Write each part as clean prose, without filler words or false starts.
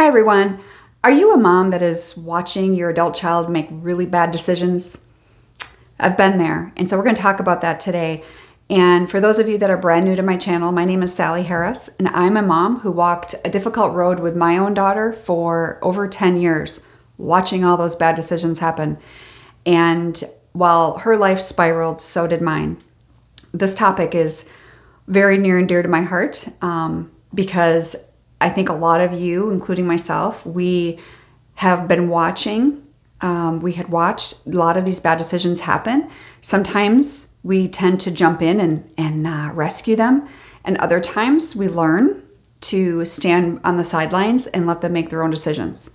Hi everyone. Are you a mom that is watching your adult child make really bad decisions? I've been there, and so we're going to talk about that today. And for those of you that are brand new to my channel, my name is Sally Harris, and I'm a mom who walked a difficult road with my own daughter for over 10 years, watching all those bad decisions happen. And while her life spiraled, so did mine. This topic is very near and dear to my heart because I think a lot of you, including myself, we have been watching. We had watched a lot of these bad decisions happen. Sometimes we tend to jump in and rescue them. And other times we learn to stand on the sidelines and let them make their own decisions.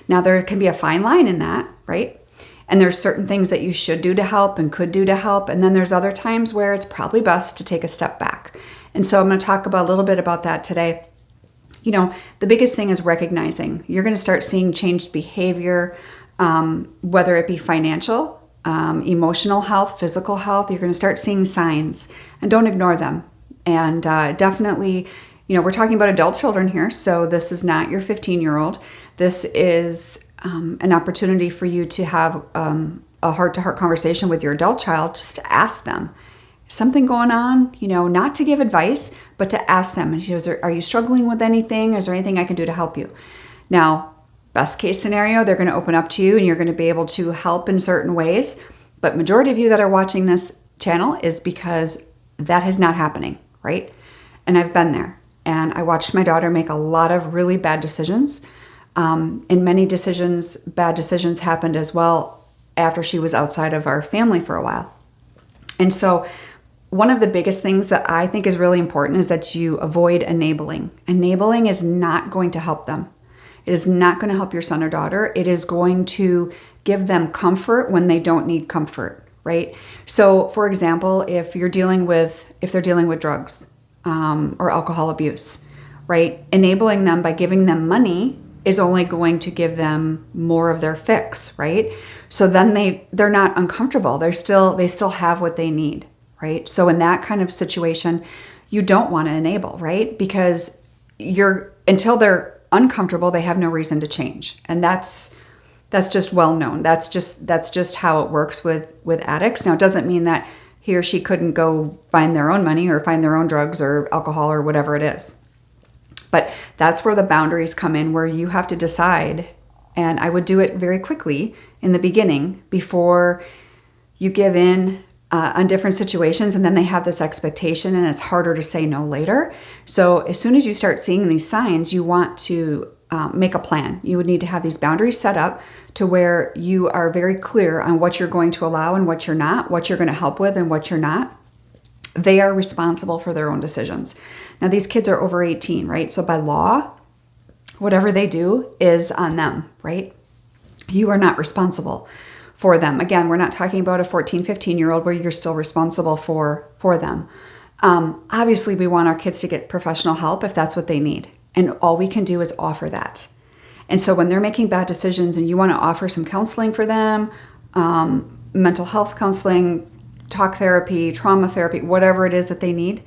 Now, there can be a fine line in that, right? And there's certain things that you should do to help and could do to help. And then there's other times where it's probably best to take a step back. And so I'm going to talk about a little bit about that today. You know, the biggest thing is recognizing. You're going to start seeing changed behavior, whether it be financial, emotional health, physical health. You're going to start seeing signs, and don't ignore them. And definitely, you know, we're talking about adult children here, so this is not your 15-year-old. This is an opportunity for you to have a heart-to-heart conversation with your adult child, just to ask them, something going on, you know, not to give advice, but to ask them, and she goes, are you struggling with anything? Is there anything I can do to help you? Now, best case scenario, they're going to open up to you and you're going to be able to help in certain ways. But majority of you that are watching this channel is because that is not happening, right? And I've been there. And I watched my daughter make a lot of really bad decisions. And many decisions, bad decisions happened as well after she was outside of our family for a while. And so one of the biggest things that I think is really important is that you avoid enabling. Enabling is not going to help them. It is not going to help your son or daughter. It is going to give them comfort when they don't need comfort, right? So, for example, if they're dealing with drugs or alcohol abuse, right? Enabling them by giving them money is only going to give them more of their fix, right? So then they're not uncomfortable. They still have what they need. Right? So in that kind of situation, you don't want to enable, right? Because until they're uncomfortable, they have no reason to change. And that's just well known. That's just how it works with addicts. Now, it doesn't mean that he or she couldn't go find their own money or find their own drugs or alcohol or whatever it is. But that's where the boundaries come in, where you have to decide, and I would do it very quickly in the beginning before you give in on different situations, and then they have this expectation and it's harder to say no later. So as soon as you start seeing these signs, you want to make a plan. You would need to have these boundaries set up to where you are very clear on what you're going to allow and what you're not, what you're going to help with and what you're not. They are responsible for their own decisions. Now, these kids are over 18, right? So by law, whatever they do is on them, right? You are not responsible for them. Again, we're not talking about a 14, 15-year-old where you're still responsible for them. Obviously, we want our kids to get professional help if that's what they need. And all we can do is offer that. And so when they're making bad decisions and you want to offer some counseling for them, mental health counseling, talk therapy, trauma therapy, whatever it is that they need,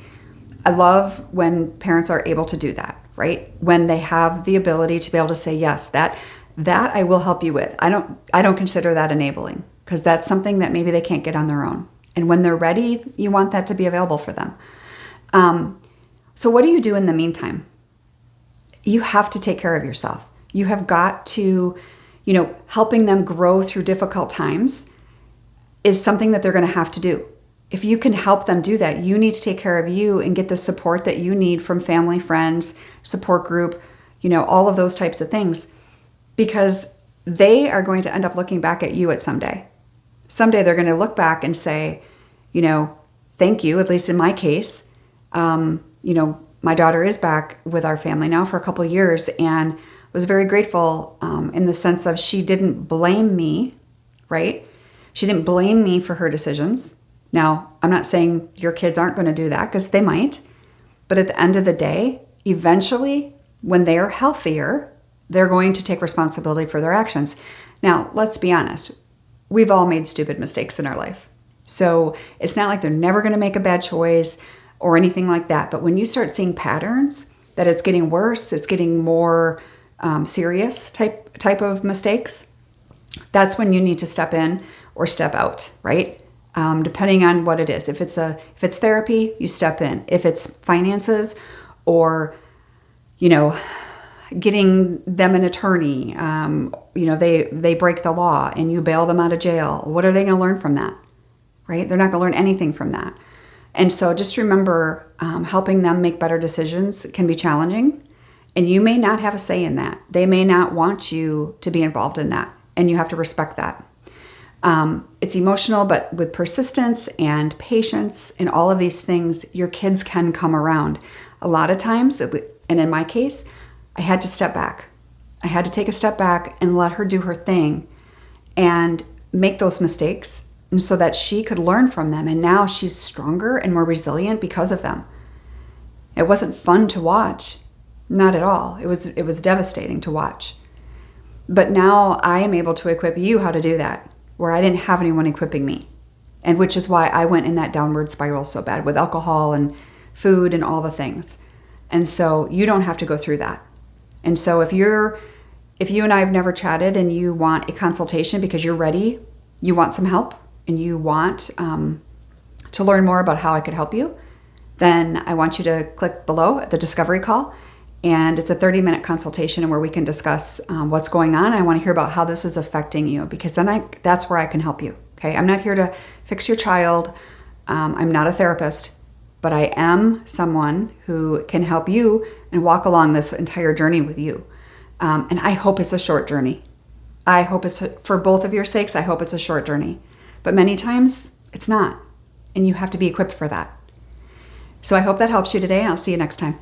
I love when parents are able to do that, right? When they have the ability to be able to say, yes, that I will help you with. I don't consider that enabling, because that's something that maybe they can't get on their own. And when they're ready, you want that to be available for them. So what do you do in the meantime? You have to take care of yourself. You have got to, helping them grow through difficult times is something that they're going to have to do. If you can help them do that, you need to take care of you and get the support that you need from family, friends, support group, all of those types of things. Because they are going to end up looking back at you at someday. Someday they're going to look back and say, thank you, at least in my case. My daughter is back with our family now for a couple of years and was very grateful in the sense of she didn't blame me, right? She didn't blame me for her decisions. Now, I'm not saying your kids aren't going to do that, because they might. But at the end of the day, eventually, when they are healthier, they're going to take responsibility for their actions. Now, let's be honest. We've all made stupid mistakes in our life. So it's not like they're never going to make a bad choice or anything like that. But when you start seeing patterns, that it's getting worse, it's getting more serious type of mistakes, that's when you need to step in or step out, right? Depending on what it is. If it's therapy, you step in. If it's finances or, getting them an attorney, they break the law and you bail them out of jail. What are they going to learn from that, right? They're not going to learn anything from that. And so just remember, helping them make better decisions can be challenging, and you may not have a say in that. They may not want you to be involved in that, and you have to respect that. It's emotional, but with persistence and patience and all of these things, your kids can come around. A lot of times, and in my case, I had to step back. I had to take a step back and let her do her thing and make those mistakes, and so that she could learn from them. And now she's stronger and more resilient because of them. It wasn't fun to watch. Not at all. It was devastating to watch. But now I am able to equip you how to do that, where I didn't have anyone equipping me. And which is why I went in that downward spiral so bad with alcohol and food and all the things. And so you don't have to go through that. And so if you and I have never chatted and you want a consultation because you're ready, you want some help, and you want to learn more about how I could help you, then I want you to click below at the discovery call. And it's a 30-minute consultation where we can discuss what's going on. I want to hear about how this is affecting you, because then that's where I can help you. Okay, I'm not here to fix your child. I'm not a therapist, but I am someone who can help you and walk along this entire journey with you. And I hope it's a short journey. I hope it's, for both of your sakes, I hope it's a short journey. But many times it's not. And you have to be equipped for that. So I hope that helps you today, and I'll see you next time.